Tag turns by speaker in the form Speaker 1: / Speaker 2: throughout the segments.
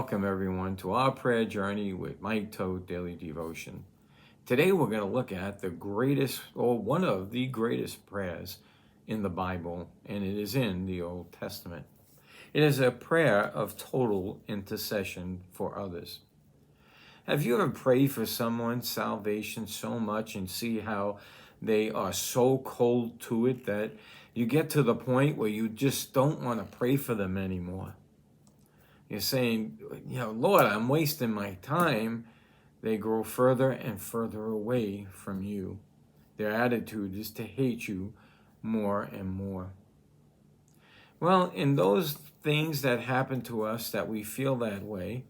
Speaker 1: Welcome everyone to our prayer journey with Mike Toad Daily Devotion. Today we're going to look at the greatest, or one of the greatest prayers in the Bible, and it is in the Old Testament. It is a prayer of total intercession for others. Have you ever prayed for someone's salvation so much and see how they are so cold to it that you get to the point where you just don't want to pray for them anymore? You're saying, Lord, I'm wasting my time. They grow further and further away from you. Their attitude is to hate you more and more. Well, in those things that happen to us that we feel that way,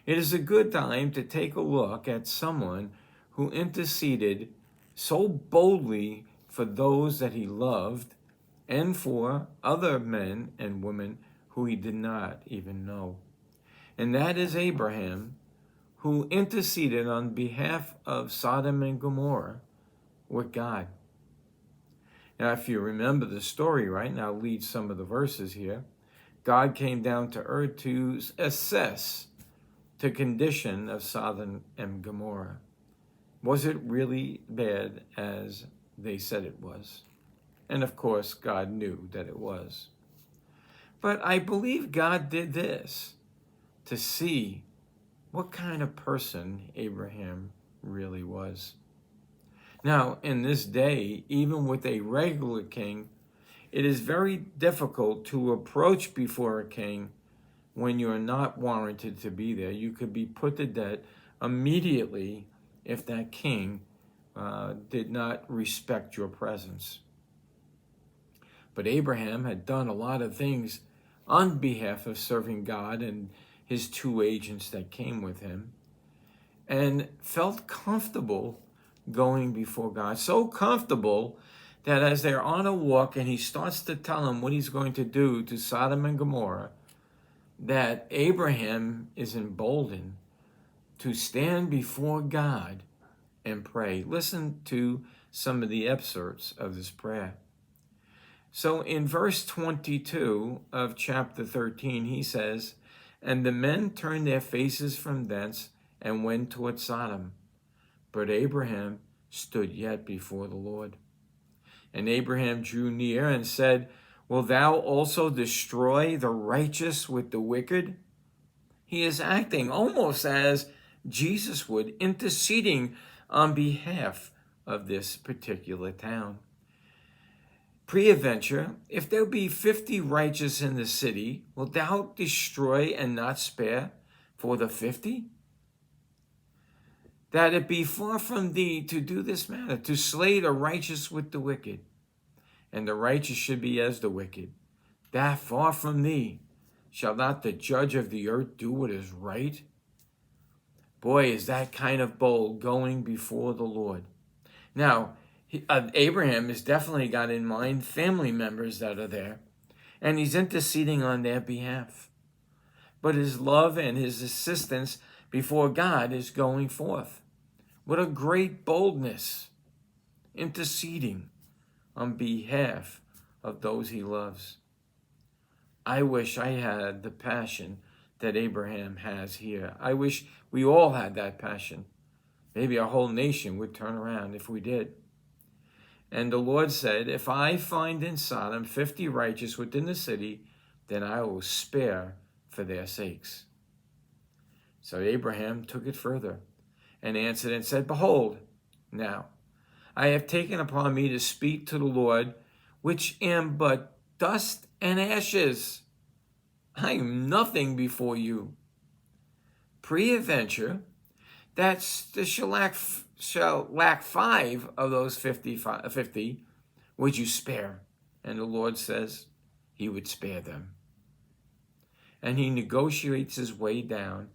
Speaker 1: it is a good time to take a look at someone who interceded so boldly for those that he loved and for other men and women who he did not even know. And that is Abraham, who interceded on behalf of Sodom and Gomorrah with God. Now, if you remember the story, right, now I'll read some of the verses here. God came down to earth to assess the condition of Sodom and Gomorrah. Was it really bad as they said it was? And of course, God knew that it was. But I believe God did this to see what kind of person Abraham really was. Now, in this day, even with a regular king, it is very difficult to approach before a king when you're not warranted to be there. You could be put to death immediately if that king did not respect your presence. But Abraham had done a lot of things on behalf of serving God and his two agents that came with him, and felt comfortable going before God. So comfortable that as they're on a walk and he starts to tell them what he's going to do to Sodom and Gomorrah, that Abraham is emboldened to stand before God and pray. Listen to some of the excerpts of this prayer. So in verse 22 of chapter 13, he says, "And the men turned their faces from thence and went toward Sodom. But Abraham stood yet before the Lord. And Abraham drew near and said, Will thou also destroy the righteous with the wicked?" He is acting almost as Jesus would, interceding on behalf of this particular town. "Peradventure, if there be 50 righteous in the city, wilt thou destroy and not spare for the 50? That it be far from thee to do this matter, to slay the righteous with the wicked, and the righteous should be as the wicked. That far from thee. Shall not the judge of the earth do what is right?" Boy, is that kind of bold going before the Lord. Now, Abraham has definitely got in mind family members that are there, and he's interceding on their behalf. But his love and his assistance before God is going forth. What a great boldness, interceding on behalf of those he loves. I wish I had the passion that Abraham has here. I wish we all had that passion. Maybe our whole nation would turn around if we did. And the Lord said, "If I find in Sodom 50 righteous within the city, then I will spare for their sakes." So Abraham took it further and answered and said, "Behold, now I have taken upon me to speak to the Lord, which am but dust and ashes. I am nothing before you. Peradventure, that there shall lack 5 of those 50, would you spare?" And the Lord says he would spare them. And he negotiates his way down.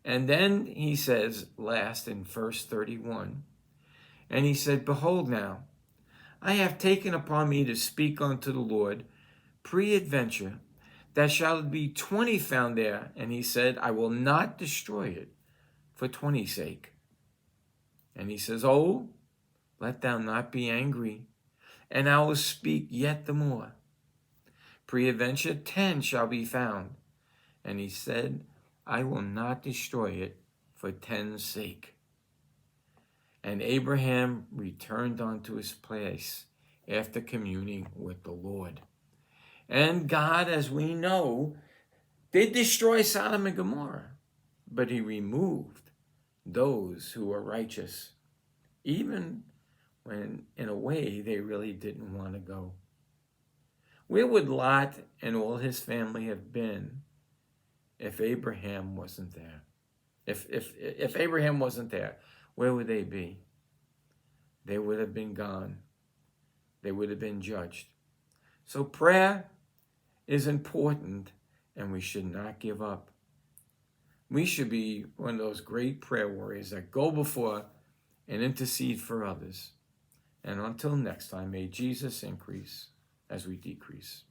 Speaker 1: And then he says, last in verse 31, and he said, "Behold now, I have taken upon me to speak unto the Lord, peradventure, there shall be 20 found there." And he said, "I will not destroy it for 20's sake." And he says, "Oh, let thou not be angry, and I will speak yet the more. Peradventure 10 shall be found." And he said, I will not destroy it for 10's sake. And Abraham returned unto his place after communing with the Lord. And God, as we know, did destroy Sodom and Gomorrah, but he removed those who were righteous, even when, in a way, they really didn't want to go. Where would Lot and all his family have been if Abraham wasn't there? If Abraham wasn't there, where would they be? They would have been gone. They would have been judged. So prayer is important, and we should not give up. We should be one of those great prayer warriors that go before and intercede for others. And until next time, may Jesus increase as we decrease.